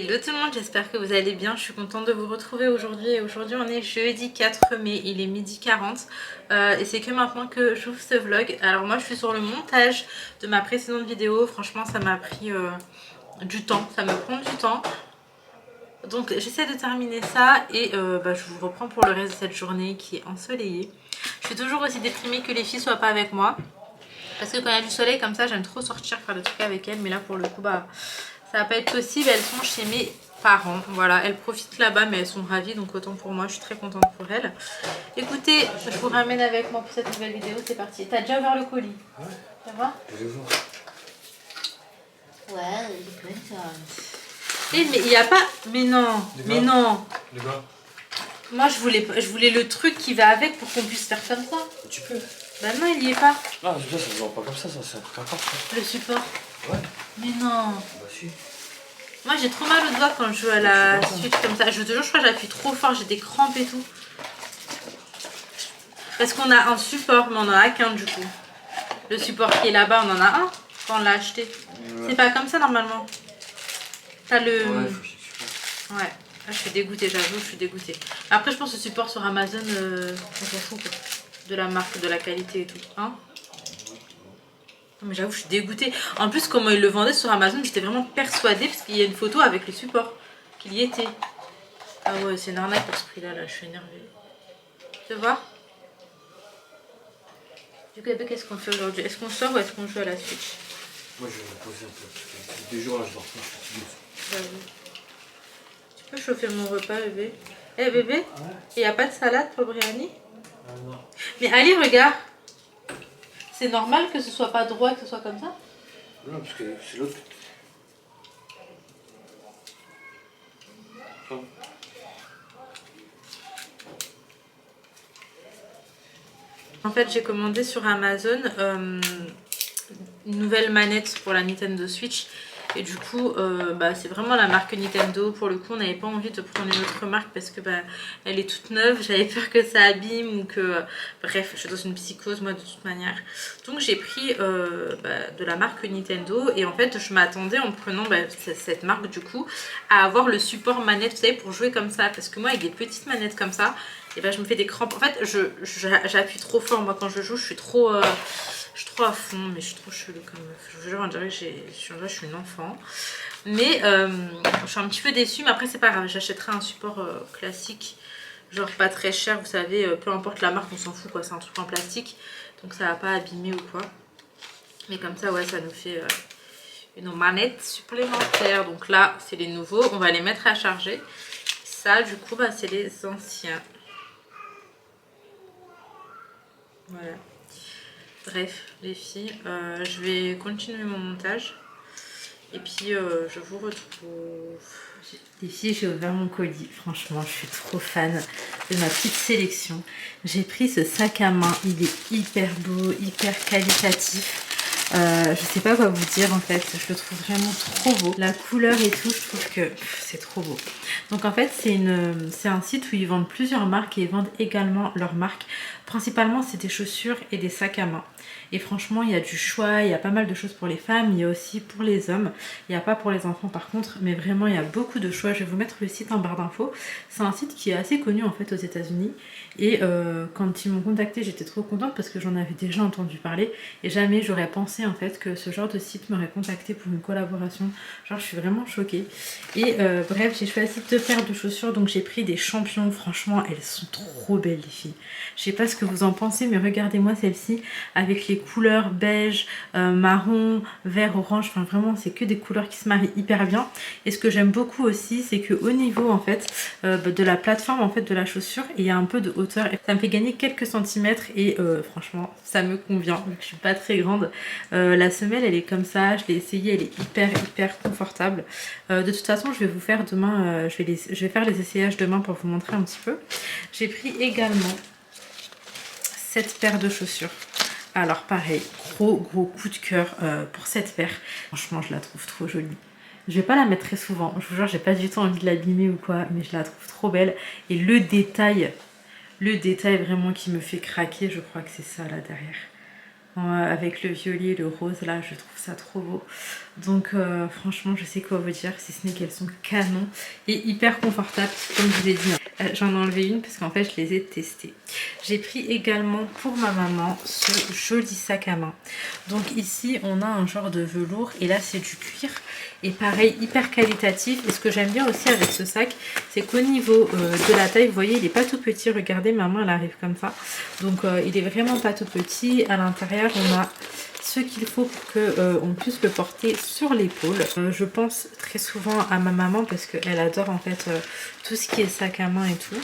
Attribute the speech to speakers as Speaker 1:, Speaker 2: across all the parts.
Speaker 1: Hello tout le monde, j'espère que vous allez bien. Je suis contente de vous retrouver aujourd'hui. Et aujourd'hui on est jeudi 4 mai, il est midi 40 et c'est que maintenant que j'ouvre ce vlog. Alors moi je suis sur le montage de ma précédente vidéo. Franchement ça m'a pris du temps, ça me prend du temps. Donc j'essaie de terminer ça et je vous reprends pour le reste de cette journée qui est ensoleillée. Je suis toujours aussi déprimée que les filles soient pas avec moi. Parce que quand il y a du soleil comme ça, j'aime trop sortir faire des trucs avec elles. Mais là pour le coup, ça va pas être possible. Elles sont chez mes parents. Voilà, elles profitent là-bas mais elles sont ravies. Donc autant pour moi, je suis très contente pour elles. Écoutez, je vous ramène avec moi pour cette nouvelle vidéo. C'est parti. T'as déjà ouvert le colis?
Speaker 2: Ouais.
Speaker 1: Ça va?
Speaker 2: Je vais voir.
Speaker 1: Ouais, c'est ça. Mais il n'y a pas... Mais non, mais non.
Speaker 2: Les gars.
Speaker 1: Moi je voulais le truc qui va avec pour qu'on puisse faire comme ça.
Speaker 2: Tu peux.
Speaker 1: Bah non, il y est pas.
Speaker 2: Ah, ça se vend pas comme ça, c'est un truc à part.
Speaker 1: Le support.
Speaker 2: Ouais.
Speaker 1: Mais non.
Speaker 2: Bah si.
Speaker 1: Moi j'ai trop mal aux doigts quand je joue à la Switch comme ça. Je te jure, je crois que j'appuie trop fort, j'ai des crampes et tout. Parce qu'on a un support, mais on en a qu'un du coup. Le support qui est là-bas, on en a un quand on l'a acheté. Ouais. C'est pas comme ça normalement. T'as le...
Speaker 2: Ouais, faut que je...
Speaker 1: Ouais. Là, je suis dégoûtée, j'avoue, je suis dégoûtée. Après, je pense que le support sur Amazon, on s'en fout quoi. De la marque, de la qualité et tout. Hein? Mais j'avoue, je suis dégoûtée. En plus, comment ils le vendaient sur Amazon, j'étais vraiment persuadée parce qu'il y a une photo avec le support qu'il y était. Ah ouais, c'est une arnaque pour ce prix-là, là, je suis énervée. Tu vois? Du coup, qu'est-ce qu'on fait aujourd'hui? Est-ce qu'on sort ou est-ce qu'on joue à la Switch?
Speaker 2: Moi, je vais me poser un peu parce que 2 jours là, je dors pas, je suis fatigué.
Speaker 1: Tu peux chauffer mon repas, bébé? Eh, bébé? Il n'y a pas de salade pour Briani?
Speaker 2: Non.
Speaker 1: Mais allez, regarde! C'est normal que ce soit pas droit, que ce soit comme ça?
Speaker 2: Non, parce que c'est l'autre.
Speaker 1: En fait, j'ai commandé sur Amazon une nouvelle manette pour la Nintendo Switch. Et du coup, c'est vraiment la marque Nintendo. Pour le coup, on n'avait pas envie de prendre une autre marque parce que elle est toute neuve. J'avais peur que ça abîme ou que... bref, je suis dans une psychose moi de toute manière. Donc j'ai pris de la marque Nintendo. Et en fait, je m'attendais en prenant cette marque du coup à avoir le support manette, vous savez, pour jouer comme ça. Parce que moi, avec des petites manettes comme ça, et je me fais des crampes. En fait, j'appuie trop fort. Moi, quand je joue, je suis trop à fond, mais je suis trop chelou comme meuf. Je vous jure, on dirait que je suis une enfant. Mais je suis un petit peu déçue, mais après c'est pas grave, j'achèterai un support classique, genre pas très cher, vous savez, peu importe la marque, on s'en fout quoi, c'est un truc en plastique, donc ça va pas abîmer ou quoi. Mais comme ça, ouais, ça nous fait une manette supplémentaire. Donc là, c'est les nouveaux, on va les mettre à charger. Ça, du coup, c'est les anciens. Voilà. Bref, les filles, je vais continuer mon montage. Et puis, je vous retrouve. Les filles, j'ai ouvert mon colis. Franchement, je suis trop fan de ma petite sélection. J'ai pris ce sac à main. Il est hyper beau, hyper qualitatif. Je sais pas quoi vous dire en fait, je le trouve vraiment trop beau. La couleur et tout, je trouve que c'est trop beau. Donc en fait, c'est un site où ils vendent plusieurs marques et ils vendent également leurs marques. Principalement, c'est des chaussures et des sacs à main. Et franchement, il y a du choix, il y a pas mal de choses pour les femmes, il y a aussi pour les hommes. Il n'y a pas pour les enfants par contre, mais vraiment, il y a beaucoup de choix. Je vais vous mettre le site en barre d'infos. C'est un site qui est assez connu en fait aux États-Unis. Et quand ils m'ont contacté, j'étais trop contente parce que j'en avais déjà entendu parler. Et jamais j'aurais pensé en fait que ce genre de site m'aurait contacté pour une collaboration. Genre, je suis vraiment choquée. Et bref, j'ai choisi 2 paires de chaussures. Donc j'ai pris des champions. Franchement, elles sont trop belles les filles. Je sais pas ce que vous en pensez, mais regardez-moi celle-ci avec les couleurs beige, marron, vert, orange. Enfin vraiment, c'est que des couleurs qui se marient hyper bien. Et ce que j'aime beaucoup aussi, c'est que au niveau en fait de la plateforme en fait de la chaussure, il y a un peu de hauteur. Et ça me fait gagner quelques centimètres et franchement, ça me convient. Vu que je suis pas très grande. La semelle, elle est comme ça. Je l'ai essayée, elle est hyper confortable. De toute façon, je vais vous faire demain. Je vais faire les essayages demain pour vous montrer un petit peu. J'ai pris également cette paire de chaussures. Alors pareil, gros coup de cœur pour cette paire. Franchement, je la trouve trop jolie. Je vais pas la mettre très souvent. Je vous jure, j'ai pas du tout envie de l'abîmer ou quoi, mais je la trouve trop belle. Et le détail vraiment qui me fait craquer, je crois que c'est ça là derrière. avec le violet, le rose là, je trouve ça trop beau. Donc franchement je sais quoi vous dire, si ce n'est qu'elles sont canon et hyper confortables comme je vous ai dit. J'en ai enlevé une parce qu'en fait je les ai testées. J'ai pris également pour ma maman ce joli sac à main. Donc ici on a un genre de velours et là c'est du cuir. Et pareil, hyper qualitatif. Et ce que j'aime bien aussi avec ce sac, c'est qu'au niveau de la taille, vous voyez, il n'est pas tout petit. Regardez, ma main, elle arrive comme ça. Donc, il est vraiment pas tout petit. À l'intérieur, on a ce qu'il faut pour qu'on puisse le porter sur l'épaule. Je pense très souvent à ma maman parce qu'elle adore en fait tout ce qui est sac à main et tout.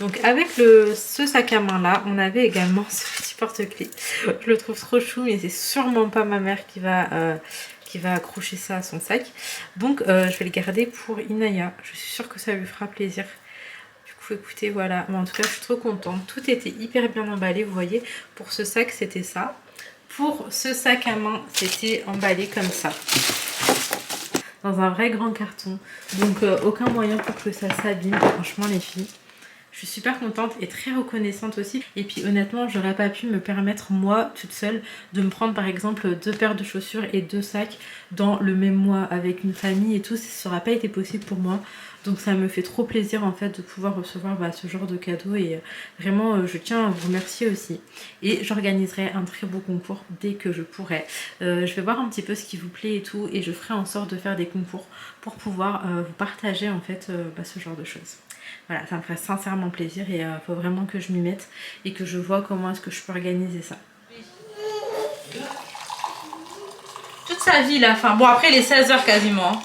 Speaker 1: Donc, avec ce sac à main là, on avait également ce petit porte-clés. Je le trouve trop chou, mais c'est sûrement pas ma mère qui va accrocher ça à son sac. Donc je vais le garder pour Inaya. Je suis sûre que ça lui fera plaisir. Du coup écoutez, voilà. Mais en tout cas je suis trop contente. Tout était hyper bien emballé, vous voyez. Pour ce sac c'était ça. Pour ce sac à main c'était emballé comme ça. Dans un vrai grand carton. Donc aucun moyen pour que ça s'abîme. Franchement les filles. Je suis super contente et très reconnaissante aussi. Et puis honnêtement, j'aurais pas pu me permettre moi toute seule de me prendre par exemple 2 paires de chaussures et 2 sacs dans le même mois avec une famille et tout. Ça n'aurait pas été possible pour moi. Donc ça me fait trop plaisir en fait de pouvoir recevoir ce genre de cadeau. Et vraiment je tiens à vous remercier aussi. Et j'organiserai un très beau concours dès que je pourrai. Je vais voir un petit peu ce qui vous plaît et tout. Et je ferai en sorte de faire des concours pour pouvoir vous partager en fait ce genre de choses. Voilà, ça me ferait sincèrement plaisir et faut vraiment que je m'y mette et que je vois comment est-ce que je peux organiser ça. Toute sa vie la fin. Bon après il est 16 h quasiment.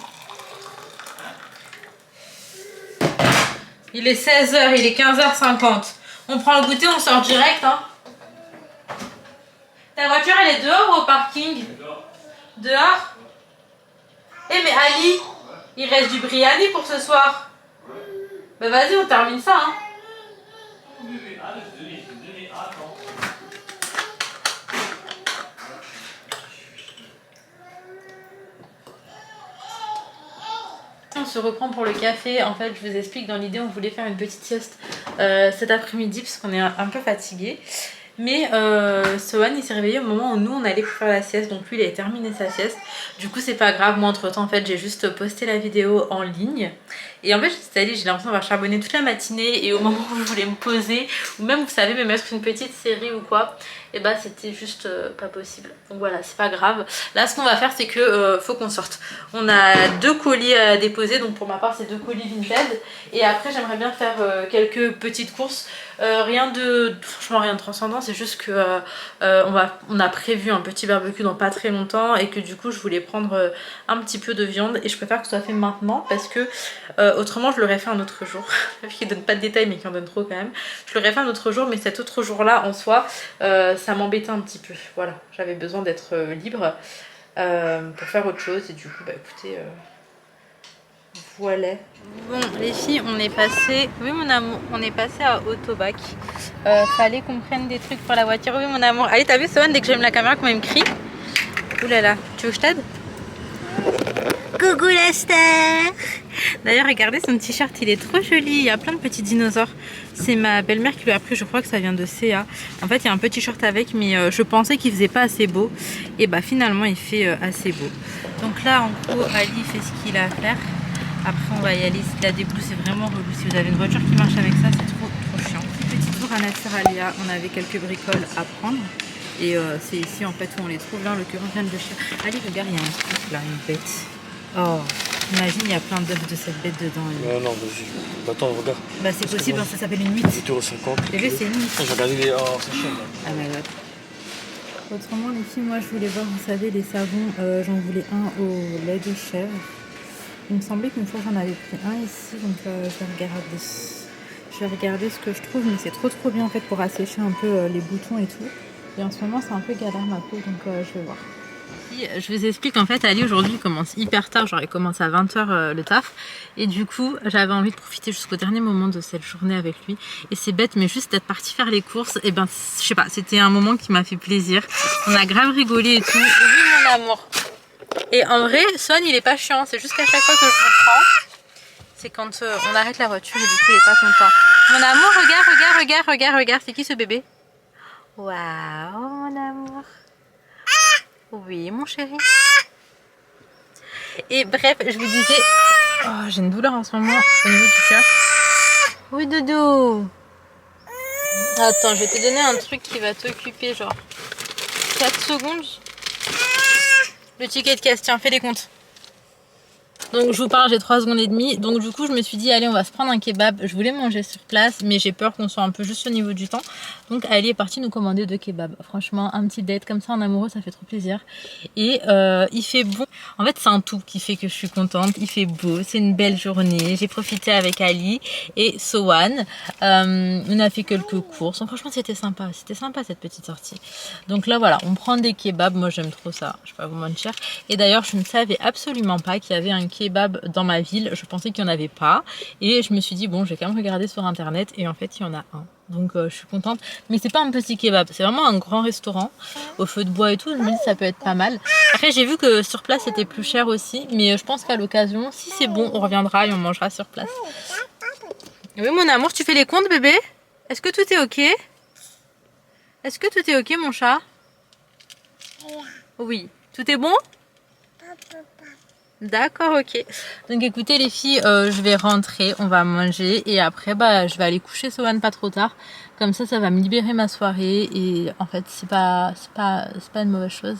Speaker 1: Il est 16 h, il est 15 h 50. On prend le goûter, on sort direct hein. Ta voiture elle est dehors ou au parking? Dehors. Eh mais Ali, il reste du biryani pour ce soir. Bah vas-y, on termine ça hein. On se reprend pour le café. En fait, je vous explique, dans l'idée, on voulait faire une petite sieste cet après-midi parce qu'on est un peu fatigué. Mais Sohan il s'est réveillé au moment où nous on allait faire la sieste. Donc lui il a terminé sa sieste. Du coup c'est pas grave, moi entre temps en fait j'ai juste posté la vidéo en ligne. Et en fait j'ai l'impression d'avoir charbonné toute la matinée. Et au moment où je voulais me poser, ou même vous savez me mettre une petite série ou quoi, et bah c'était juste pas possible. Donc voilà, c'est pas grave. Là ce qu'on va faire c'est que faut qu'on sorte. On a 2 colis à déposer. Donc pour ma part c'est 2 colis Vinted. Et après j'aimerais bien faire quelques petites courses. Franchement rien de transcendant, c'est juste que on a prévu un petit barbecue dans pas très longtemps et que du coup je voulais prendre un petit peu de viande et je préfère que ce soit fait maintenant parce que autrement je l'aurais fait un autre jour. Qui donne pas de détails mais qui en donne trop quand même. Je l'aurais fait un autre jour mais cet autre jour là en soi ça m'embêtait un petit peu. Voilà, j'avais besoin d'être libre pour faire autre chose et du coup bah écoutez... Voilà. Bon les filles, on est passé, oui mon amour, on est passé à Autobac. Fallait qu'on prenne des trucs pour la voiture, oui mon amour. Allez, t'as vu Sohan, dès que j'aime la caméra, comment il me crie. Ouh là là, tu veux que je t'aide? Coucou la star. D'ailleurs regardez son t-shirt, il est trop joli, il y a plein de petits dinosaures. C'est ma belle-mère qui lui a pris, je crois que ça vient de CA. En fait il y a un petit t-shirt avec mais je pensais qu'il faisait pas assez beau. Et bah finalement il fait assez beau. Donc là en gros Ali fait ce qu'il a à faire. Après on va y aller, la débouche c'est vraiment relou. Si vous avez une voiture qui marche avec ça c'est trop chiant. Petit tour à Naturalia, on avait quelques bricoles à prendre. Et c'est ici en fait où on les trouve. Là en l'occurrence vient de chien. Allez regarde, il y a un truc là, une bête. Oh, imagine il y a plein d'œufs de cette bête dedans.
Speaker 2: Non vas-y. Bah, attends regarde.
Speaker 1: Bah c'est possible, ça s'appelle une 8.
Speaker 2: 8,50 €.
Speaker 1: Et lui c'est une 8.
Speaker 2: J'ai regardé les... Oh c'est cher là.
Speaker 1: Ah my god. Autrement les filles, moi je voulais voir, vous savez les savons, j'en voulais un au lait de chèvre. Il me semblait qu'une fois j'en avais pris un ici, donc je vais regarder. Je vais regarder ce que je trouve, mais c'est trop bien en fait pour assécher un peu les boutons et tout. Et en ce moment c'est un peu galère ma peau, donc je vais voir. Je vous explique en fait, Ali aujourd'hui commence hyper tard, j'aurais commencé à 20 h le taf. Et du coup j'avais envie de profiter jusqu'au dernier moment de cette journée avec lui. Et c'est bête mais juste d'être parti faire les courses, et ben je sais pas, c'était un moment qui m'a fait plaisir. On a grave rigolé et tout. Oui mon amour. Et en vrai, Sohan il est pas chiant, c'est juste qu'à chaque fois que je le prends, c'est quand on arrête la voiture et du coup il est pas content. Mon amour, regarde, c'est qui ce bébé? Waouh mon amour. Oui, mon chéri. Et bref, je vous disais... Oh, j'ai une douleur en ce moment au niveau du cœur. Oui, Doudou. Attends, je vais te donner un truc qui va t'occuper genre 4 secondes. Le ticket de caisse, tiens, fais les comptes. Donc je vous parle, j'ai 3 secondes et demie. Donc du coup je me suis dit allez on va se prendre un kebab. Je voulais manger sur place mais j'ai peur qu'on soit un peu juste au niveau du temps. Donc Ali est partie nous commander 2 kebabs. Franchement un petit date comme ça en amoureux ça fait trop plaisir. Et il fait bon. En fait c'est un tout qui fait que je suis contente. Il fait beau, c'est une belle journée. J'ai profité avec Ali et Sohan. On a fait quelques courses. Donc, franchement c'était sympa cette petite sortie. Donc là voilà on prend des kebabs. Moi j'aime trop ça, je vais pas vous mentir. Et d'ailleurs je ne savais absolument pas qu'il y avait un kebab dans ma ville, je pensais qu'il n'y en avait pas et je me suis dit bon je vais quand même regarder sur internet et en fait il y en a un, donc je suis contente. Mais c'est pas un petit kebab, c'est vraiment un grand restaurant au feu de bois et tout. Je me dis ça peut être pas mal. Après j'ai vu que sur place c'était plus cher aussi, mais je pense qu'à l'occasion si c'est bon on reviendra et on mangera sur place. Oui mon amour, tu fais les comptes bébé? Est-ce que tout est ok? Est-ce que tout est ok mon chat? Oui, tout est bon? D'accord, ok. Donc écoutez les filles, je vais rentrer, on va manger et après bah je vais aller coucher Sohan pas trop tard. Comme ça va me libérer ma soirée et en fait c'est pas une mauvaise chose.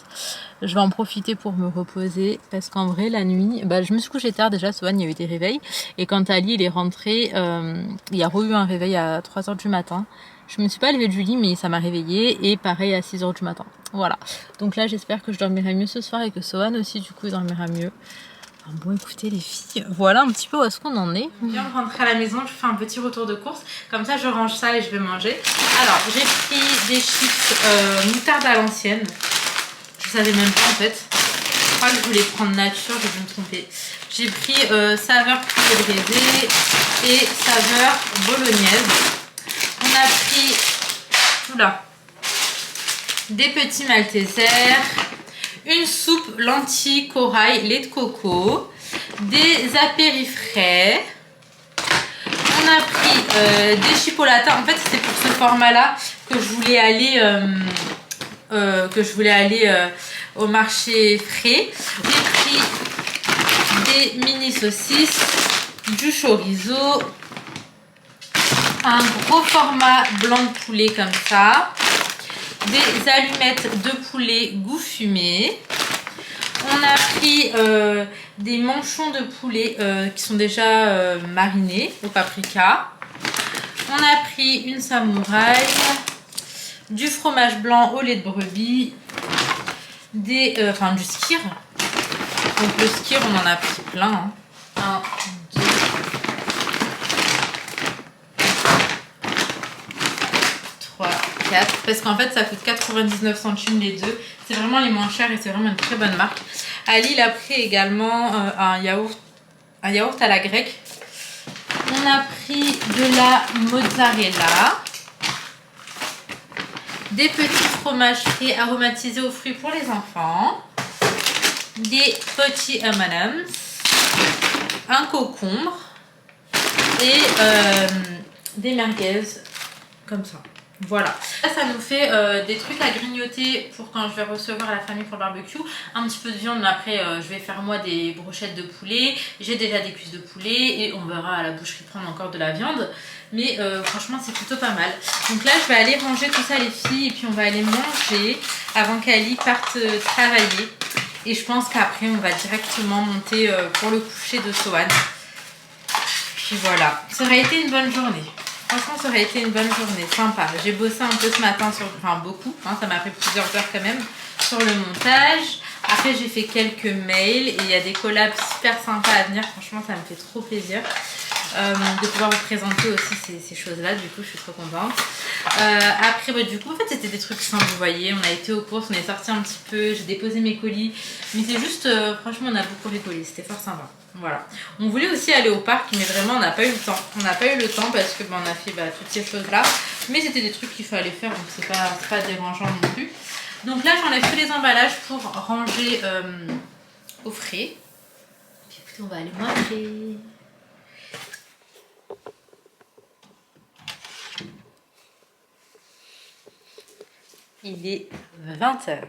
Speaker 1: Je vais en profiter pour me reposer parce qu'en vrai la nuit, bah je me suis couchée tard déjà. Sohan il y a eu des réveils et quand Ali il est rentré, il y a eu un réveil à 3 h du matin. Je me suis pas levée du lit mais ça m'a réveillée et pareil à 6 h du matin. Voilà. Donc là j'espère que je dormirai mieux ce soir et que Sohan aussi du coup dormira mieux. Bon écoutez les filles, voilà un petit peu où est-ce qu'on en est. Je viens de rentrer à la maison, je fais un petit retour de course, comme ça je range ça et je vais manger. Alors j'ai pris des chips moutarde à l'ancienne, je savais même pas en fait, je crois que je voulais prendre nature, je vais me tromper. J'ai pris saveur poulet braisé et saveur bolognaise. On a pris oula, des petits maltesers, une soupe lentilles corail lait de coco, des apéris frais. On a pris des chipolatas. En fait c'était pour ce format là que je voulais aller au marché frais. J'ai pris des mini saucisses, du chorizo, un gros format blanc de poulet comme ça, des allumettes de poulet goût fumé. On a pris des manchons de poulet qui sont déjà marinés au paprika. On a pris une samouraï, du fromage blanc au lait de brebis, du skyr. Donc le skyr on en a pris plein. Hein. 1, 2, 3, 4. Parce qu'en fait ça coûte 99 centimes les deux. C'est vraiment les moins chers et c'est vraiment une très bonne marque. Ali il a pris également un yaourt à la grecque. On a pris de la mozzarella, des petits fromages frais aromatisés aux fruits pour les enfants, des petits M&M's, un concombre et des merguez comme ça. Voilà, ça nous fait des trucs à grignoter pour quand je vais recevoir la famille pour le barbecue. Un petit peu de viande, mais après je vais faire moi des brochettes de poulet. J'ai déjà des cuisses de poulet et on verra à la boucherie prendre encore de la viande. Mais franchement c'est plutôt pas mal. Donc là je vais aller ranger tout ça les filles et puis on va aller manger avant qu'Ali parte travailler. Et je pense qu'après on va directement monter pour le coucher de Sohan. Puis voilà, ça aurait été une bonne journée. Franchement, ça aurait été une bonne journée, sympa. J'ai bossé un peu ce matin, beaucoup, hein, ça m'a pris plusieurs heures quand même, sur le montage. Après, j'ai fait quelques mails et il y a des collabs super sympas à venir. Franchement, ça me fait trop plaisir de pouvoir vous présenter aussi ces choses-là. Du coup, je suis trop contente. Après, du coup, en fait, c'était des trucs simples, vous voyez. On a été aux courses, on est sorti un petit peu, j'ai déposé mes colis. Mais c'est juste, franchement, on a beaucoup rigolé, c'était fort sympa. Voilà. On voulait aussi aller au parc, mais vraiment on n'a pas eu le temps. On n'a pas eu le temps parce que on a fait toutes ces choses-là. Mais c'était des trucs qu'il fallait faire, donc c'est pas dérangeant non plus. Donc là j'enlève tous les emballages pour ranger au frais. Puis écoutez, on va aller manger. Il est 20 h.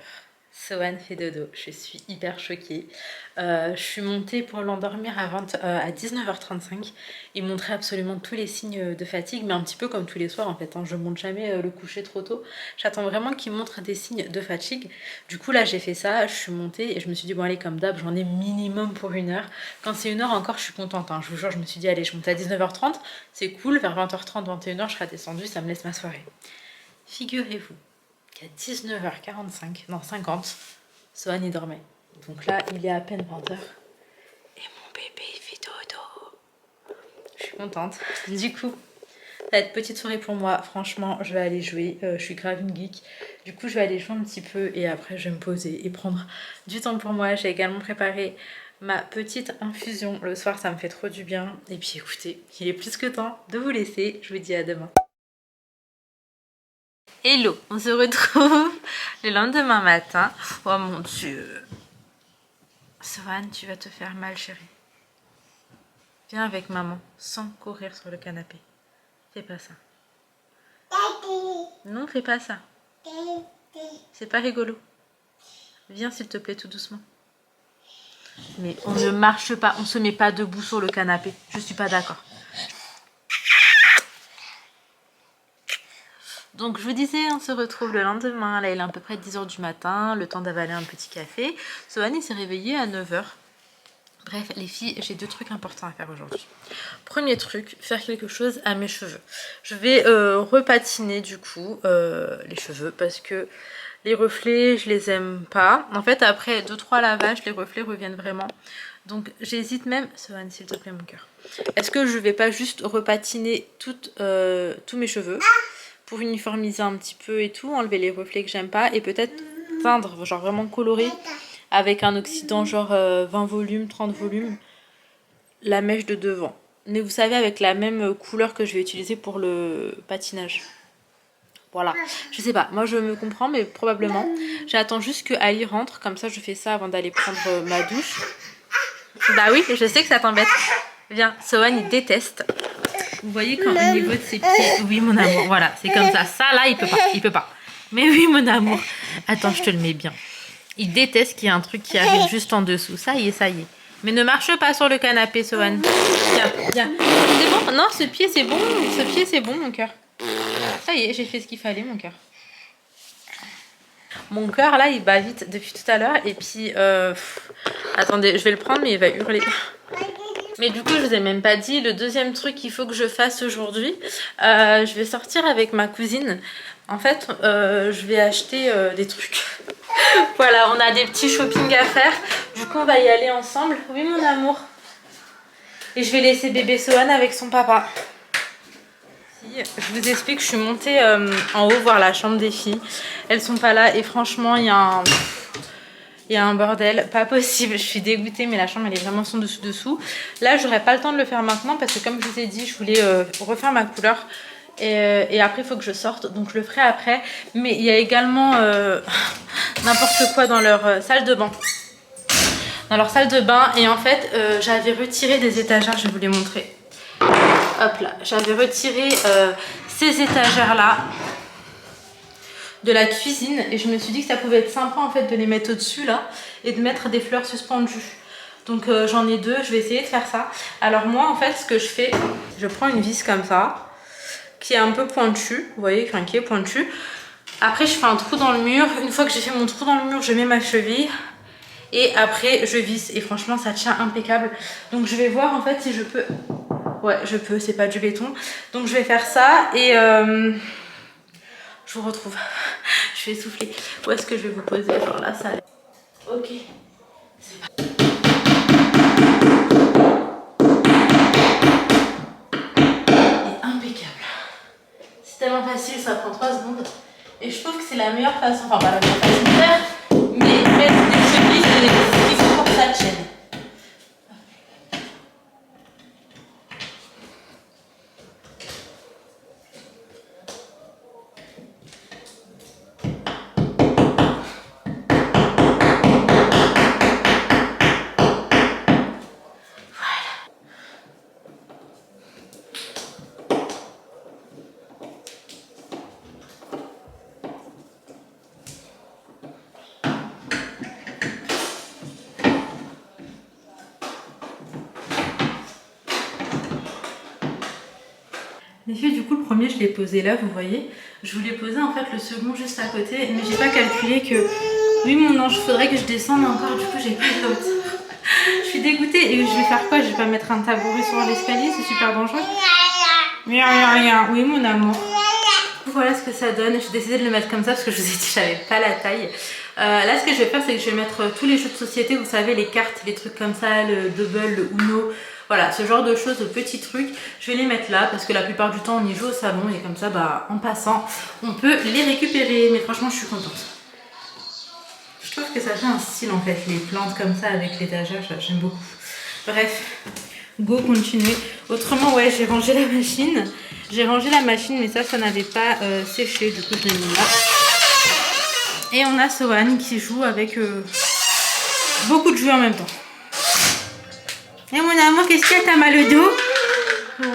Speaker 1: Sohan fait dodo, je suis hyper choquée. Je suis montée pour l'endormir à 19h35. Il montrait absolument tous les signes de fatigue, mais un petit peu comme tous les soirs en fait. Hein. Je monte jamais le coucher trop tôt. J'attends vraiment qu'il montre des signes de fatigue. Du coup là j'ai fait ça, je suis montée et je me suis dit bon allez comme d'hab j'en ai minimum pour 1 heure. Quand c'est 1 heure encore je suis contente. Hein. Je vous jure je me suis dit allez je monte à 19h30, c'est cool, vers 20h30, 21h je serai descendue, ça me laisse ma soirée. Figurez-vous qu'à 19h45, non 50, Sohan il dormait. Donc là, il est à peine 20h. Et mon bébé, il fait dodo. Je suis contente. Du coup, ça va être petite soirée pour moi. Franchement, je vais aller jouer. Je suis grave une geek. Du coup, je vais aller jouer un petit peu. Et après, je vais me poser et prendre du temps pour moi. J'ai également préparé ma petite infusion. Le soir, ça me fait trop du bien. Et puis écoutez, il est plus que temps de vous laisser. Je vous dis à demain. Hello, on se retrouve le lendemain matin. Oh mon Dieu. Sohan, tu vas te faire mal, chérie. Viens avec maman, sans courir sur le canapé. Fais pas ça. Non, fais pas ça. C'est pas rigolo. Viens, s'il te plaît, tout doucement. Mais on ne marche pas, on se met pas debout sur le canapé. Je suis pas d'accord. Donc je vous disais, on se retrouve le lendemain. Là, il est à peu près 10h du matin, le temps d'avaler un petit café. Sohan, il s'est réveillé à 9h. Bref, les filles, j'ai 2 trucs importants à faire aujourd'hui. Premier truc, faire quelque chose à mes cheveux. Je vais repatiner du coup les cheveux parce que les reflets, je les aime pas. En fait, après 2-3 lavages, les reflets reviennent vraiment. Donc j'hésite même... Sohan, s'il te plaît, mon cœur. Est-ce que je vais pas juste repatiner tous mes cheveux pour uniformiser un petit peu et tout, enlever les reflets que j'aime pas et peut-être teindre, genre vraiment colorer avec un oxydant genre 20 volumes, 30 volumes, la mèche de devant. Mais vous savez, avec la même couleur que je vais utiliser pour le patinage. Voilà, je sais pas, moi je me comprends, mais probablement. J'attends juste que Ali rentre, comme ça je fais ça avant d'aller prendre ma douche. Bah oui, je sais que ça t'embête. Viens, Sohan il déteste. Vous voyez quand au niveau de ses pieds... Oui mon amour, voilà, c'est comme ça. Ça là, il peut pas. Mais oui mon amour. Attends, je te le mets bien. Il déteste qu'il y ait un truc qui arrive juste en dessous. Ça y est, ça y est. Mais ne marche pas sur le canapé, Sohan. Viens, viens. C'est bon? Non, ce pied c'est bon. Ce pied c'est bon, mon cœur. Ça y est, j'ai fait ce qu'il fallait, mon cœur. Mon cœur là, il bat vite depuis tout à l'heure. Et puis, attendez, je vais le prendre, mais il va hurler. Mais du coup, je vous ai même pas dit, le deuxième truc qu'il faut que je fasse aujourd'hui, je vais sortir avec ma cousine. En fait, je vais acheter des trucs. Voilà, on a des petits shopping à faire. Du coup, on va y aller ensemble. Oui, mon amour. Et je vais laisser bébé Sohan avec son papa. Je vous explique, je suis montée en haut voir la chambre des filles. Elles sont pas là et franchement, il y a un bordel, pas possible. Je suis dégoûtée, mais la chambre elle est vraiment son dessous. Là, j'aurais pas le temps de le faire maintenant parce que comme je vous ai dit, je voulais refaire ma couleur. Et après, il faut que je sorte, donc je le ferai après. Mais il y a également n'importe quoi dans leur salle de bain. Dans leur salle de bain. Et en fait, j'avais retiré des étagères, je vais vous les montrer. Hop là, j'avais retiré ces étagères-là de la cuisine. Et je me suis dit que ça pouvait être sympa en fait de les mettre au-dessus là. Et de mettre des fleurs suspendues. Donc j'en ai 2, je vais essayer de faire ça. Alors moi, en fait, ce que je fais, je prends une vis comme ça. Qui est un peu pointu, vous voyez, enfin, qui est pointu. Après, je fais un trou dans le mur. Une fois que j'ai fait mon trou dans le mur, je mets ma cheville. Et après, je visse. Et franchement, ça tient impeccable. Donc, je vais voir en fait si je peux... Ouais, je peux, c'est pas du béton. Donc, je vais faire ça et... je vous retrouve. Je vais souffler. Où est-ce que je vais vous poser? Genre là, ça... Ok. C'est parti. Tellement facile, ça prend 3 secondes. Et je trouve que c'est la meilleure façon, enfin pas la meilleure façon de faire, mais mettre des chevilles, c'est ce qu'il faut pour que ça tienne. Les filles, du coup, le premier, je l'ai posé là, vous voyez. Je voulais poser en fait le second juste à côté, mais j'ai pas calculé que... Oui, mon ange, faudrait que je descende encore, du coup, j'ai pas de hauteur. Je suis dégoûtée. Et je vais faire quoi? Je vais pas mettre un tabouret sur l'escalier, c'est super dangereux. Rien. Oui, mon amour. Voilà ce que ça donne. J'ai décidé de le mettre comme ça parce que je vous ai dit que j'avais pas la taille. Là, ce que je vais faire, c'est que je vais mettre tous les jeux de société, vous savez, les cartes, les trucs comme ça, le double, le Uno, voilà, ce genre de choses, de petits trucs. Je vais les mettre là parce que la plupart du temps, on y joue au salon et comme ça, bah, en passant, on peut les récupérer. Mais franchement, je suis contente. Je trouve que ça fait un style en fait, les plantes comme ça avec l'étagère, j'aime beaucoup. Bref, go continuer. Autrement, ouais, j'ai rangé la machine. J'ai rangé la machine, mais ça n'avait pas séché, du coup je l'ai mis là. Et on a Sohan qui joue avec beaucoup de jouets en même temps. Et mon amour, qu'est-ce qu'il y a? T'as mal au dos?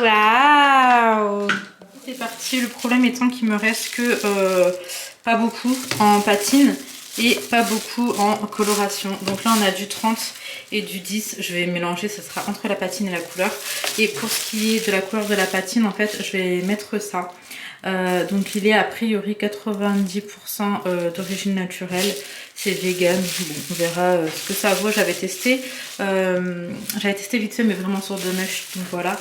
Speaker 1: Waouh! C'est parti, le problème étant qu'il me reste que pas beaucoup en patine et pas beaucoup en coloration. Donc là on a du 30 et du 10, je vais mélanger, ce sera entre la patine et la couleur. Et pour ce qui est de la couleur de la patine, en fait je vais mettre ça. Donc il est a priori 90% d'origine naturelle, c'est vegan. Bon, on verra ce que ça vaut. J'avais testé vite fait mais vraiment sur Donush, donc voilà.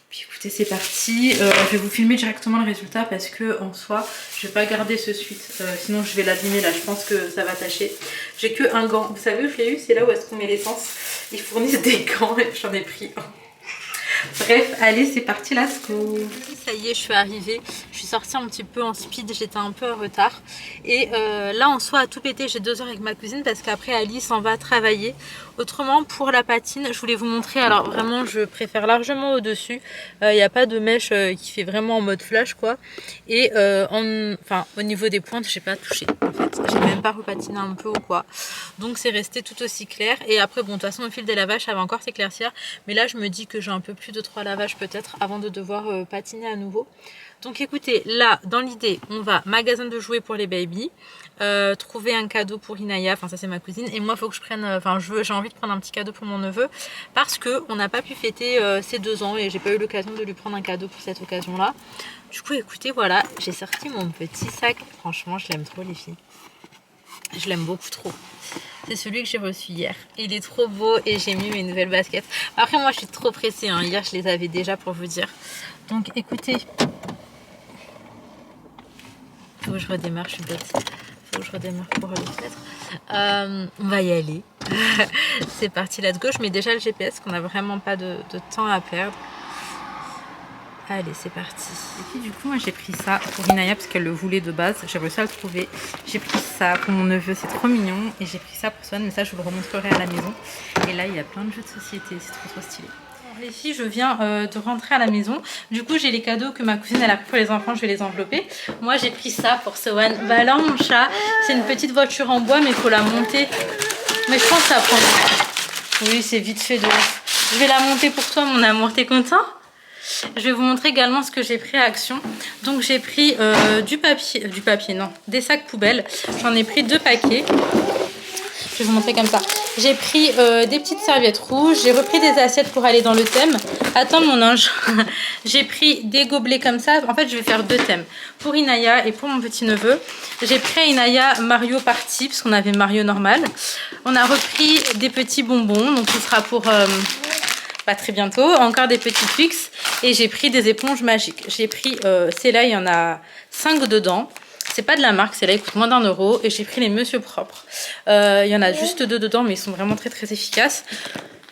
Speaker 1: Puis écoutez, c'est parti. Je vais vous filmer directement le résultat parce que en soi je vais pas garder ce suite, sinon je vais l'abîmer là, je pense que ça va tâcher. J'ai que un gant, vous savez où je l'ai eu, c'est là où est-ce qu'on met l'essence, ils fournissent des gants et j'en ai pris un. Bref, allez, c'est parti, let's go. Ça y est, je suis arrivée. Je suis sortie un petit peu en speed, j'étais un peu en retard. Et là, en soi, à tout péter, j'ai 2 heures avec ma cousine parce qu'après, Alice en va travailler. Autrement, pour la patine, je voulais vous montrer. Alors, vraiment, je préfère largement au-dessus. Il n'y a pas de mèche qui fait vraiment en mode flash, quoi. Et au niveau des pointes, j'ai pas touché. En fait, j'ai même pas repatiné un peu ou quoi. Donc, c'est resté tout aussi clair. Et après, bon, de toute façon, au fil des lavages, ça va encore s'éclaircir. Mais là, je me dis que j'ai un peu plus de 3 lavages peut-être avant de devoir patiner à nouveau. Donc écoutez, là dans l'idée on va magasin de jouets pour les baby, trouver un cadeau pour Inaya, enfin ça c'est ma cousine, et moi il faut que je prenne, j'ai envie de prendre un petit cadeau pour mon neveu parce que on n'a pas pu fêter ses 2 ans et j'ai pas eu l'occasion de lui prendre un cadeau pour cette occasion là. Du coup écoutez, voilà, j'ai sorti mon petit sac, franchement je l'aime trop les filles, je l'aime beaucoup trop. C'est celui que j'ai reçu hier. Il est trop beau et j'ai mis mes nouvelles baskets. Après moi je suis trop pressée, hein. Hier je les avais déjà pour vous dire. Donc écoutez. Faut que je redémarre, je suis bête. Faut que je redémarre pour les mettre. On va y aller. C'est parti, let's go. Je mets déjà le GPS, qu'on n'a vraiment pas de temps à perdre. Allez, c'est parti. Et puis du coup, moi j'ai pris ça pour Inaya parce qu'elle le voulait de base. J'ai réussi à le trouver. J'ai pris ça pour mon neveu, c'est trop mignon. Et j'ai pris ça pour Swan, mais ça je vous le remontrerai à la maison. Et là, il y a plein de jeux de société, c'est trop stylé. Alors, les filles, je viens de rentrer à la maison. Du coup, j'ai les cadeaux que ma cousine elle a pris pour les enfants, je vais les envelopper. Moi, j'ai pris ça pour Swan. Bah alors, mon chat, c'est une petite voiture en bois, mais il faut la monter. Mais je pense que ça prend. Oui, c'est vite fait de ouf. Je vais la monter pour toi, mon amour. T'es content? Je vais vous montrer également ce que j'ai pris à Action. Donc j'ai pris des sacs poubelles. J'en ai pris 2 paquets. Je vais vous montrer comme ça. J'ai pris des petites serviettes rouges. J'ai repris des assiettes pour aller dans le thème. Attends mon ange. J'ai pris des gobelets comme ça. En fait je vais faire 2 thèmes. Pour Inaya et pour mon petit neveu. J'ai pris à Inaya Mario Party parce qu'on avait Mario normal. On a repris des petits bonbons. Donc ce sera pour... pas très bientôt, encore des petits Twix et j'ai pris des éponges magiques. J'ai pris celles-là, il y en a 5 dedans. C'est pas de la marque, celles-là, ils coûtent moins d'1 € et j'ai pris les Monsieur Propre. Il y en a juste 2 dedans, mais ils sont vraiment très très efficaces.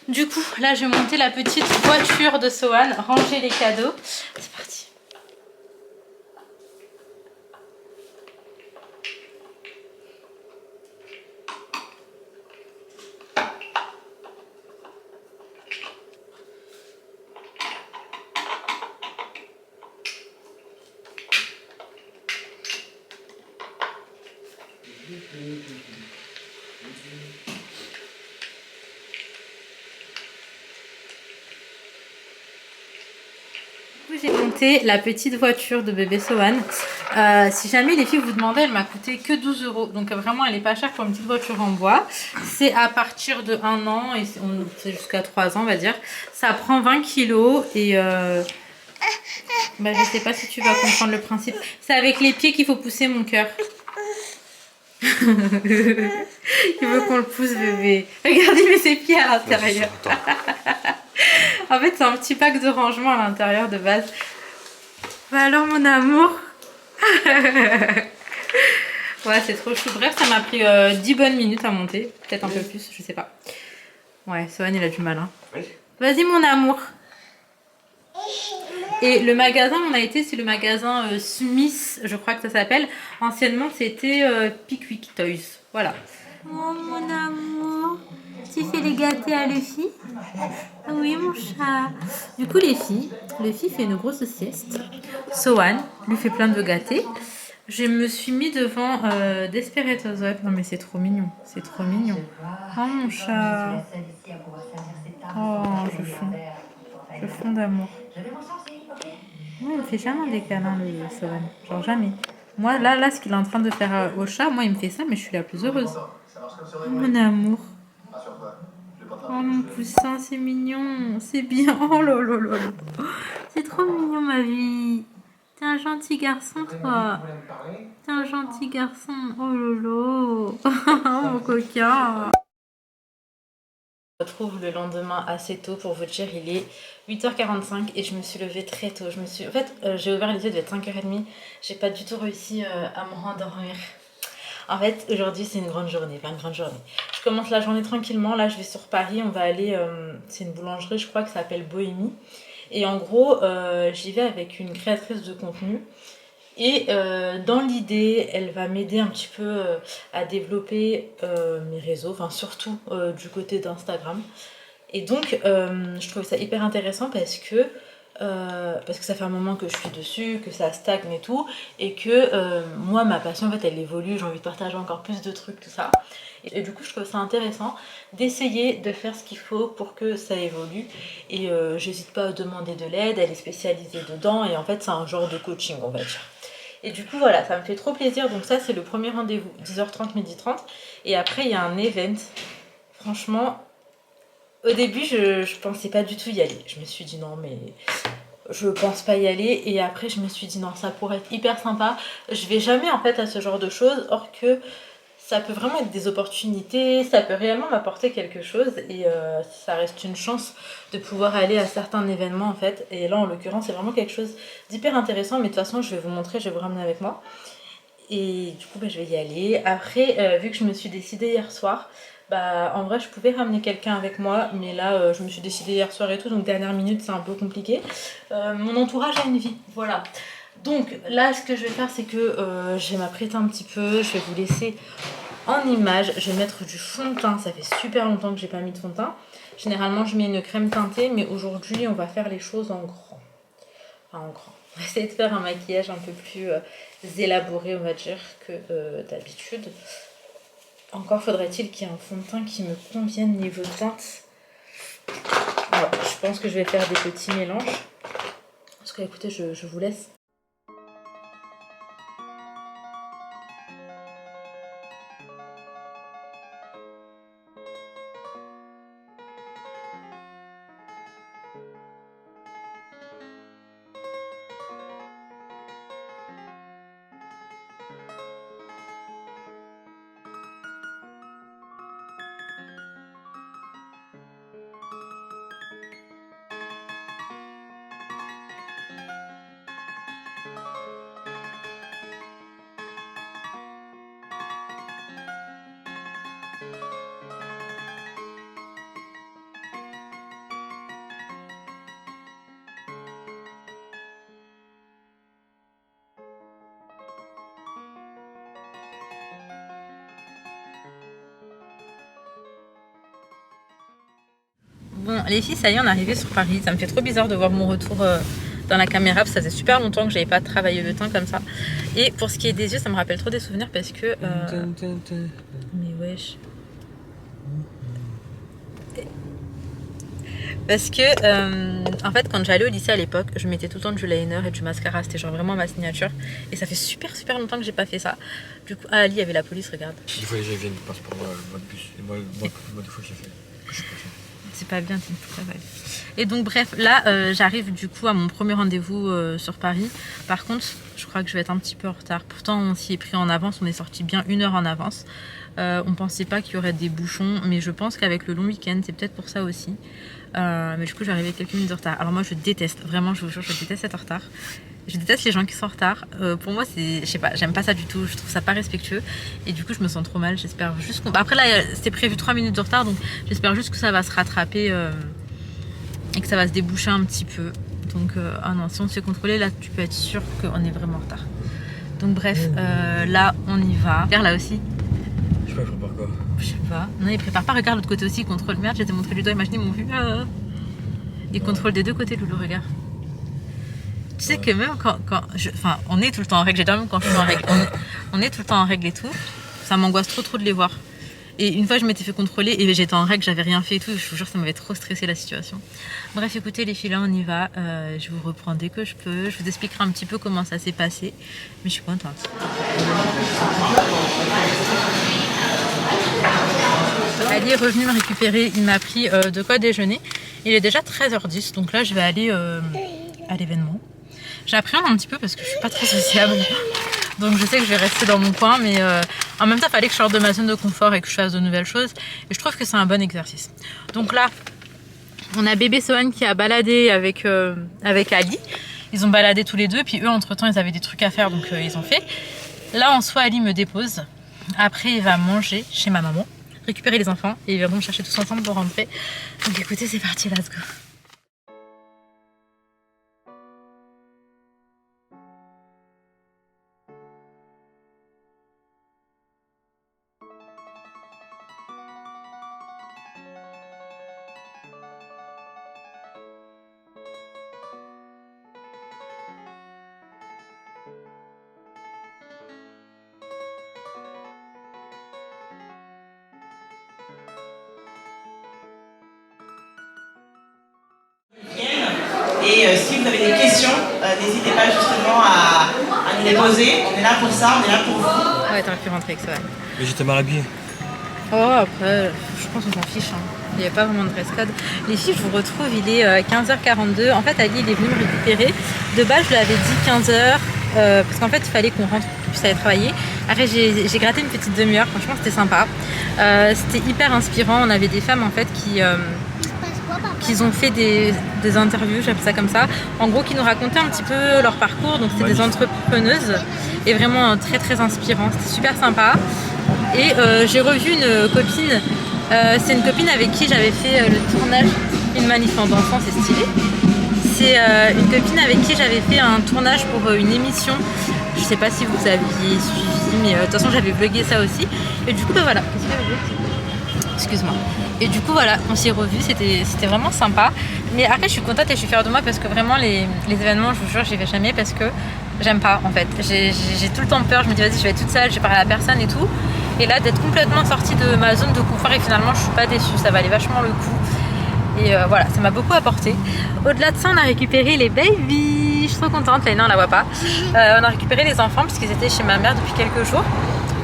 Speaker 1: Du coup, là, je vais monter la petite voiture de Sohan, ranger les cadeaux. C'est parti. J'ai monté la petite voiture de bébé Sohan. Si jamais les filles vous demandaient, elle m'a coûté que 12 €. Donc vraiment elle est pas chère pour une petite voiture en bois. C'est à partir de 1 an et c'est jusqu'à 3 ans on va dire. Ça prend 20 kg et Bah, je sais pas si tu vas comprendre le principe. C'est avec les pieds qu'il faut pousser mon cœur. Il veut qu'on le pousse, bébé. Regarde, il met ses pieds à l'intérieur. En fait, c'est un petit pack de rangement à l'intérieur de base. Bah alors, mon amour. Ouais, c'est trop chou. Bref, ça m'a pris 10 bonnes minutes à monter. Peut-être un peu plus, je sais pas. Ouais, Sohan, il a du mal. Hein.
Speaker 2: Oui.
Speaker 1: Vas-y, mon amour. Et le magasin où on a été, c'est le magasin Smith, je crois que ça s'appelle. Anciennement, c'était Pickwick Toys. Voilà. Oh, mon amour. Tu fais les gâtés à Luffy? Oui, mon chat. Du coup, Luffy fait une grosse sieste. Sohan lui fait plein de gâtés. Je me suis mis devant Desperate Web. Non, mais c'est trop mignon. C'est trop mignon. Oh, mon chat. Oh, je fonds d'amour. Moi, il me fait jamais des câlins, le Sohan. Genre jamais. Moi, là, ce qu'il est en train de faire au chat, moi, il me fait ça, mais je suis la plus heureuse. Oh, mon amour. Oh, mon poussin, c'est mignon. C'est bien. Oh, lolo. C'est trop mignon, ma vie. T'es un gentil garçon, toi. T'es un gentil garçon. Oh, lolo. Mon coquin. Je me retrouve le lendemain assez tôt pour vous dire, il est 8h45 et je me suis levée très tôt. En fait, j'ai ouvert les yeux, il devait être 5h30. J'ai pas du tout réussi à me rendormir. En fait, aujourd'hui, c'est une grande journée, pas une grande journée. Je commence la journée tranquillement. Là, je vais sur Paris. On va aller, c'est une boulangerie, je crois que ça s'appelle Bohémie. Et en gros, j'y vais avec une créatrice de contenu. Et dans l'idée, elle va m'aider un petit peu à développer mes réseaux, enfin surtout du côté d'Instagram. Et donc, je trouve ça hyper intéressant parce que ça fait un moment que je suis dessus, que ça stagne et tout, et que moi, ma passion, en fait, elle évolue, j'ai envie de partager encore plus de trucs, tout ça. Et du coup, je trouve ça intéressant d'essayer de faire ce qu'il faut pour que ça évolue. Et j'hésite pas à demander de l'aide, elle est spécialisée dedans, et en fait, c'est un genre de coaching, on va dire. Et du coup, voilà, ça me fait trop plaisir. Donc ça, c'est le premier rendez-vous, 10h30, 12h30. Et après, il y a un event. Franchement, au début, je pensais pas du tout y aller. Je me suis dit non, mais je pense pas y aller. Et après, je me suis dit non, ça pourrait être hyper sympa. Je vais jamais en fait à ce genre de choses, or que ça peut vraiment être des opportunités, ça peut réellement m'apporter quelque chose et ça reste une chance de pouvoir aller à certains événements en fait. Et là en l'occurrence c'est vraiment quelque chose d'hyper intéressant, mais de toute façon je vais vous montrer, je vais vous ramener avec moi. Et du coup je vais y aller. Après vu que je me suis décidée hier soir, en vrai je pouvais ramener quelqu'un avec moi, mais là je me suis décidée hier soir et tout, donc dernière minute c'est un peu compliqué. Mon entourage a une vie, voilà. Donc là ce que je vais faire c'est que je vais m'apprêter un petit peu, je vais vous laisser en image. Je vais mettre du fond de teint, ça fait super longtemps que j'ai pas mis de fond de teint. Généralement je mets une crème teintée, mais aujourd'hui on va faire les choses en grand. Enfin en grand. On va essayer de faire un maquillage un peu plus élaboré on va dire que d'habitude. Encore faudrait-il qu'il y ait un fond de teint qui me convienne niveau teinte. Alors, je pense que je vais faire des petits mélanges. En tout cas écoutez je vous laisse. Bon, les filles, ça y est, on est arrivé sur Paris. Ça me fait trop bizarre de voir mon retour dans la caméra, parce que ça faisait super longtemps que j'avais pas travaillé le teint comme ça. Et pour ce qui est des yeux, ça me rappelle trop des souvenirs parce que... Mais wesh. Parce que, en fait, quand j'allais au lycée à l'époque, je mettais tout le temps du liner et du mascara. C'était genre vraiment ma signature. Et ça fait super longtemps que j'ai pas fait ça. Du coup, Ali, il y avait la police, regarde.
Speaker 2: Il faut que je vienne, passe pour moi le mode bus. Et moi, des fois, j'ai fait.
Speaker 1: C'est pas bien, c'est une travail. Et donc bref, là j'arrive du coup à mon premier rendez-vous sur Paris. Par contre, je crois que je vais être un petit peu en retard. Pourtant on s'y est pris en avance, on est sorti bien 1 heure en avance. On pensait pas qu'il y aurait des bouchons, mais je pense qu'avec le long week-end, c'est peut-être pour ça aussi. Mais du coup, je vais arriver quelques minutes en retard. Alors moi, je déteste, vraiment, je vous jure, je déteste être en retard. Je déteste les gens qui sont en retard. Pour moi, c'est, je sais pas, j'aime pas ça du tout. Je trouve ça pas respectueux. Et du coup, je me sens trop mal. J'espère juste qu'on... Après là, c'était prévu 3 minutes de retard, donc j'espère juste que ça va se rattraper et que ça va se déboucher un petit peu. Donc, ah non, si on se fait contrôler, là, tu peux être sûr qu'on est vraiment en retard. Donc bref, là, on y va. Regarde là aussi.
Speaker 2: Je sais pas, il prépare quoi?
Speaker 1: Je sais pas. Non, il prépare pas. Regarde l'autre côté aussi, il contrôle. Merde, j'ai montré du doigt, imaginez mon vu. Il contrôle des deux côtés, Loulou, regarde. Tu sais que même quand enfin, on est tout le temps en règle. J'ai dormi quand je suis en règle. On est tout le temps en règle et tout. Ça m'angoisse trop de les voir. Et une fois, je m'étais fait contrôler et j'étais en règle, j'avais rien fait et tout. Je vous jure, ça m'avait trop stressé la situation. Bref, écoutez, les filles, là, on y va. Je vous reprends dès que je peux. Je vous expliquerai un petit peu comment ça s'est passé. Mais je suis contente. Ali est revenu me récupérer. Il m'a pris de quoi déjeuner. Il est déjà 13h10. Donc là, je vais aller à l'événement. J'appréhende un petit peu parce que je suis pas très sociable. Donc je sais que je vais rester dans mon coin, mais en même temps, il fallait que je sorte de ma zone de confort et que je fasse de nouvelles choses. Et je trouve que c'est un bon exercice. Donc là, on a bébé Sohan qui a baladé avec Ali. Ils ont baladé tous les deux, puis eux, entre-temps, ils avaient des trucs à faire, donc ils ont fait. Là, en soi, Ali me dépose. Après, il va manger chez ma maman, récupérer les enfants, et ils viendront me chercher tous ensemble pour rentrer. Donc écoutez, c'est parti, let's go.
Speaker 3: Et si vous avez des questions, n'hésitez pas justement à nous les poser. On est là pour ça, on est là pour vous.
Speaker 1: Ouais, t'aurais pu rentrer avec ça.
Speaker 2: Mais j'étais mal habillé.
Speaker 1: Oh, après, je pense qu'on s'en fiche. Hein. Il n'y avait pas vraiment de dress code. Les filles, je vous retrouve, il est 15h42. En fait, Ali, il est venu me récupérer. De base, je lui avais dit 15h. Parce qu'en fait, il fallait qu'on rentre pour qu'il puisse aller travailler. Après, j'ai gratté une petite demi-heure. Franchement, c'était sympa. C'était hyper inspirant. On avait des femmes, en fait, qui ont fait des interviews, j'appelle ça comme ça. En gros, qui nous racontaient un petit peu leur parcours. Donc, c'était des entrepreneuses. Et vraiment très inspirant. C'était super sympa. Et j'ai revu une copine. C'est une copine avec qui j'avais fait le tournage Une manif d'enfants, c'est stylé. C'est une copine avec qui j'avais fait un tournage pour une émission. Je sais pas si vous aviez suivi, mais de toute façon j'avais vlogué ça aussi. Et du coup, bah voilà. Excuse-moi. Et du coup, voilà, on s'y est revus, c'était vraiment sympa. Mais après, je suis contente et je suis fière de moi parce que vraiment, les événements, je vous jure, j'y vais jamais parce que j'aime pas en fait. J'ai tout le temps peur, je me dis vas-y, je vais être toute seule, je vais parler à personne et tout. Et là, d'être complètement sortie de ma zone de confort et finalement, je suis pas déçue, ça valait vachement le coup. Et voilà, ça m'a beaucoup apporté. Au-delà de ça, on a récupéré les babies. Je suis trop contente, Laina, on la voit pas. On a récupéré les enfants puisqu'ils étaient chez ma mère depuis quelques jours.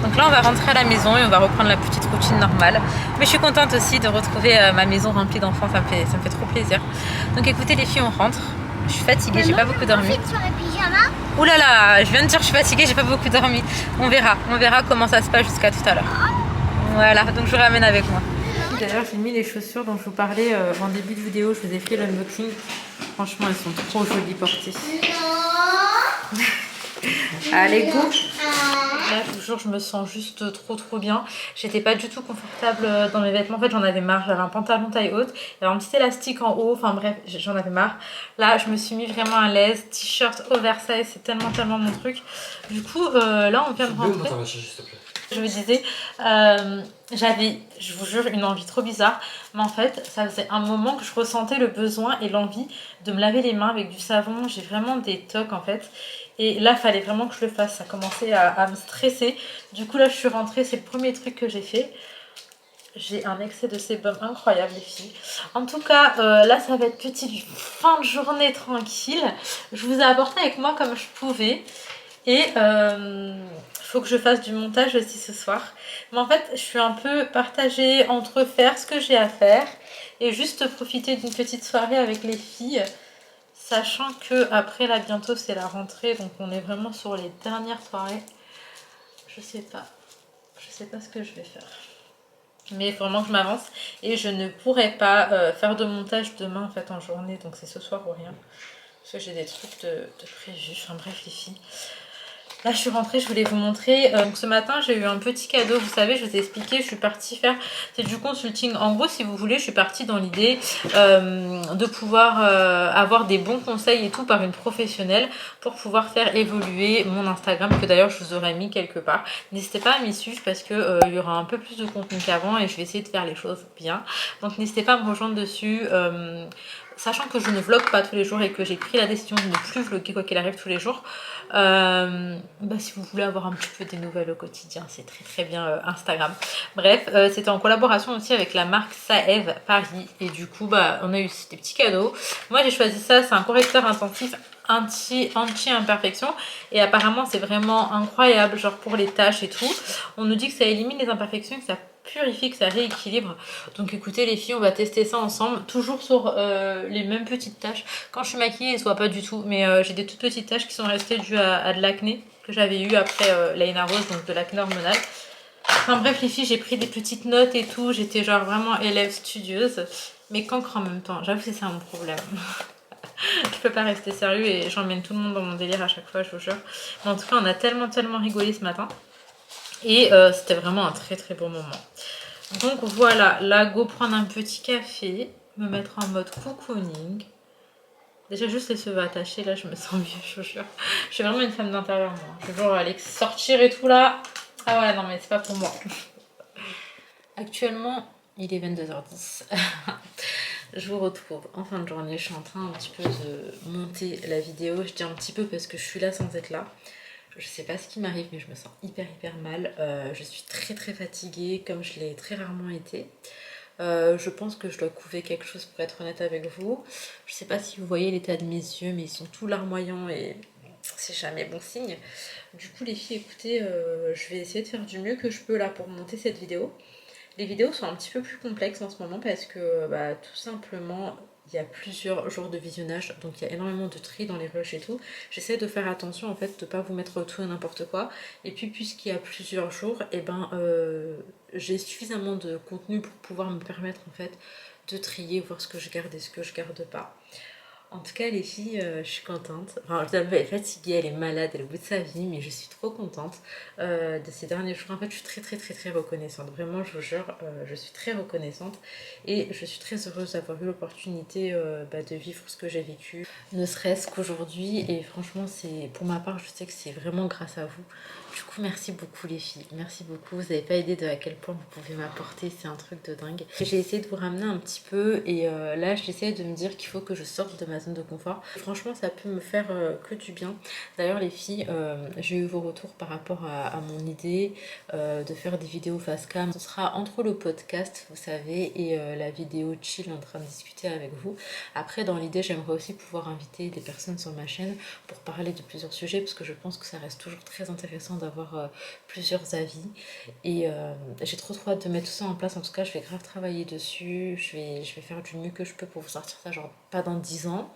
Speaker 1: Donc là, on va rentrer à la maison et on va reprendre la petite routine normale. Mais je suis contente aussi de retrouver ma maison remplie d'enfants, ça me fait trop plaisir. Donc écoutez les filles, on rentre. Je suis fatiguée, j'ai pas beaucoup dormi. Ouh là là, je viens de dire que je suis fatiguée, j'ai pas beaucoup dormi. On verra comment ça se passe jusqu'à tout à l'heure. Voilà, donc je vous ramène avec moi. D'ailleurs, j'ai mis les chaussures dont je vous parlais en début de vidéo, je vous ai fait l'unboxing. Franchement, elles sont trop jolies portées. Allez, go! Là, je vous jure, je me sens juste trop bien. J'étais pas du tout confortable dans mes vêtements. En fait, j'en avais marre. J'avais un pantalon taille haute, il y avait un petit élastique en haut. Enfin bref, j'en avais marre. Là, je me suis mis vraiment à l'aise. T-shirt oversize, c'est tellement mon truc. Du coup, là, on vient de rentrer. Je vous disais, j'avais, je vous jure, une envie trop bizarre. Mais en fait, ça faisait un moment que je ressentais le besoin et l'envie de me laver les mains avec du savon. J'ai vraiment des tocs en fait. Et là, il fallait vraiment que je le fasse. Ça commençait à me stresser. Du coup, là, je suis rentrée. C'est le premier truc que j'ai fait. J'ai un excès de sébum incroyable, les filles. En tout cas, là, ça va être petite fin de journée tranquille. Je vous ai apporté avec moi comme je pouvais. Et faut que je fasse du montage aussi ce soir. Mais en fait, je suis un peu partagée entre faire ce que j'ai à faire et juste profiter d'une petite soirée avec les filles. Sachant que après là bientôt c'est la rentrée, donc on est vraiment sur les dernières soirées. Je sais pas ce que je vais faire. Mais il faut vraiment que je m'avance et je ne pourrai pas faire de montage demain en fait en journée, donc c'est ce soir ou rien. Parce que j'ai des trucs de prévus, enfin bref les filles. Là je suis rentrée, je voulais vous montrer. Donc ce matin j'ai eu un petit cadeau, vous savez, je vous ai expliqué, je suis partie faire, c'est du consulting. En gros si vous voulez, je suis partie dans l'idée de pouvoir avoir des bons conseils et tout par une professionnelle pour pouvoir faire évoluer mon Instagram, que d'ailleurs je vous aurais mis quelque part. N'hésitez pas à m'y suivre parce que il y aura un peu plus de contenu qu'avant et je vais essayer de faire les choses bien. Donc n'hésitez pas à me rejoindre dessus. Sachant que je ne vlog pas tous les jours et que j'ai pris la décision de ne plus vlogger quoi qu'il arrive tous les jours, si vous voulez avoir un petit peu des nouvelles au quotidien, c'est très très bien Instagram. Bref, c'était en collaboration aussi avec la marque Saev Paris et du coup on a eu des petits cadeaux. Moi j'ai choisi ça, c'est un correcteur intensif anti-imperfection et apparemment c'est vraiment incroyable, genre pour les taches et tout. On nous dit que ça élimine les imperfections, que ça purifie, que ça rééquilibre. Donc écoutez les filles, on va tester ça ensemble, toujours sur les mêmes petites taches. Quand je suis maquillée, elles ne se voient pas du tout, mais j'ai des toutes petites taches qui sont restées dues à de l'acné que j'avais eu après l'Aina Rose, donc de l'acné hormonal. Enfin bref les filles, j'ai pris des petites notes et tout, j'étais genre vraiment élève studieuse, mais cancre en même temps, j'avoue que c'est ça mon problème. Je peux pas rester sérieux et j'emmène tout le monde dans mon délire à chaque fois, je vous jure. Mais en tout cas, on a tellement rigolé ce matin. Et c'était vraiment un très très bon moment. Donc voilà, là, go prendre un petit café, me mettre en mode cocooning. Déjà juste les cheveux attachés, là, je me sens mieux, je vous jure. Je suis vraiment une femme d'intérieur, moi. Je veux aller sortir et tout, là. Ah ouais, non, mais c'est pas pour moi. Actuellement, il est 22h10. Je vous retrouve en fin de journée. Je suis en train un petit peu de monter la vidéo. Je dis un petit peu parce que je suis là sans être là. Je sais pas ce qui m'arrive, mais je me sens hyper mal. Je suis très fatiguée, comme je l'ai très rarement été. Je pense que je dois couver quelque chose pour être honnête avec vous. Je sais pas si vous voyez l'état de mes yeux, mais ils sont tout larmoyants et c'est jamais bon signe. Du coup les filles, écoutez, je vais essayer de faire du mieux que je peux là pour monter cette vidéo. Les vidéos sont un petit peu plus complexes en ce moment parce que tout simplement il y a plusieurs jours de visionnage, donc il y a énormément de tri dans les rushs et tout. J'essaie de faire attention en fait de ne pas vous mettre tout et n'importe quoi. Et puis puisqu'il y a plusieurs jours, j'ai suffisamment de contenu pour pouvoir me permettre en fait de trier, voir ce que je garde et ce que je garde pas. En tout cas les filles, je suis contente. Enfin, elle est fatiguée, elle est malade, elle est au bout de sa vie, mais je suis trop contente de ces derniers jours. En fait, je suis très reconnaissante. Vraiment, je vous jure, je suis très reconnaissante. Et je suis très heureuse d'avoir eu l'opportunité de vivre ce que j'ai vécu. Ne serait-ce qu'aujourd'hui. Et franchement, pour ma part, je sais que c'est vraiment grâce à vous. Du coup, merci beaucoup les filles. Merci beaucoup. Vous n'avez pas idée de à quel point vous pouvez m'apporter. C'est un truc de dingue. J'ai essayé de vous ramener un petit peu. Et là, j'essaie de me dire qu'il faut que je sorte de ma zone de confort. Franchement, ça peut me faire que du bien. D'ailleurs, les filles, j'ai eu vos retours par rapport à mon idée de faire des vidéos face cam. Ce sera entre le podcast, vous savez, et la vidéo chill en train de discuter avec vous. Après, dans l'idée, j'aimerais aussi pouvoir inviter des personnes sur ma chaîne pour parler de plusieurs sujets parce que je pense que ça reste toujours très intéressant d'avoir plusieurs avis. Et j'ai trop hâte de mettre tout ça en place. En tout cas, je vais grave travailler dessus. Je vais faire du mieux que je peux pour vous sortir ça, genre pas dans 10 ans.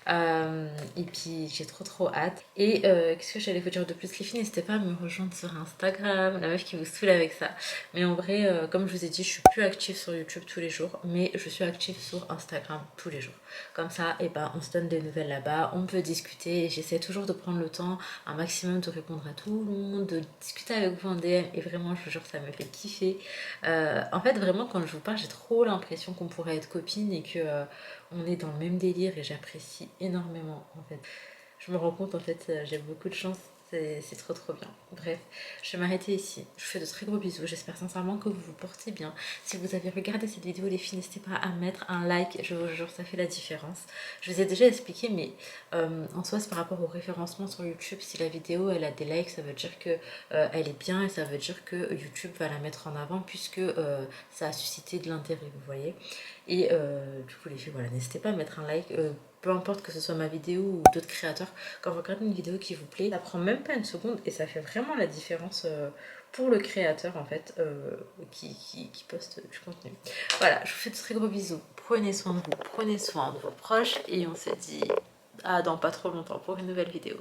Speaker 1: Et puis j'ai trop hâte. Et qu'est-ce que j'allais vous dire de plus les filles, n'hésitez pas à me rejoindre sur Instagram, la meuf qui vous saoule avec ça. Mais en vrai, comme je vous ai dit, je suis plus active sur YouTube tous les jours, mais je suis active sur Instagram tous les jours. Comme ça, on se donne des nouvelles là-bas, on peut discuter. J'essaie toujours de prendre le temps un maximum de répondre à tout le monde, de discuter avec vous en DM. Et vraiment, je vous jure, ça me fait kiffer. En fait, vraiment, quand je vous parle, j'ai trop l'impression qu'on pourrait être copines et que on est dans le même délire et j'apprécie énormément en fait. Je me rends compte en fait, j'ai beaucoup de chance, c'est trop bien. Bref, je vais m'arrêter ici. Je vous fais de très gros bisous, j'espère sincèrement que vous vous portez bien. Si vous avez regardé cette vidéo les filles, n'hésitez pas à mettre un like, je vous jure ça fait la différence. Je vous ai déjà expliqué mais en soi c'est par rapport au référencement sur YouTube. Si la vidéo elle a des likes, ça veut dire que elle est bien et ça veut dire que YouTube va la mettre en avant puisque ça a suscité de l'intérêt, vous voyez. Et du coup les filles, voilà, n'hésitez pas à mettre un like, peu importe que ce soit ma vidéo ou d'autres créateurs, quand vous regardez une vidéo qui vous plaît, ça prend même pas une seconde et ça fait vraiment la différence pour le créateur en fait qui poste du contenu. Voilà, je vous fais de très gros bisous, prenez soin de vous, prenez soin de vos proches et on se dit à dans pas trop longtemps pour une nouvelle vidéo.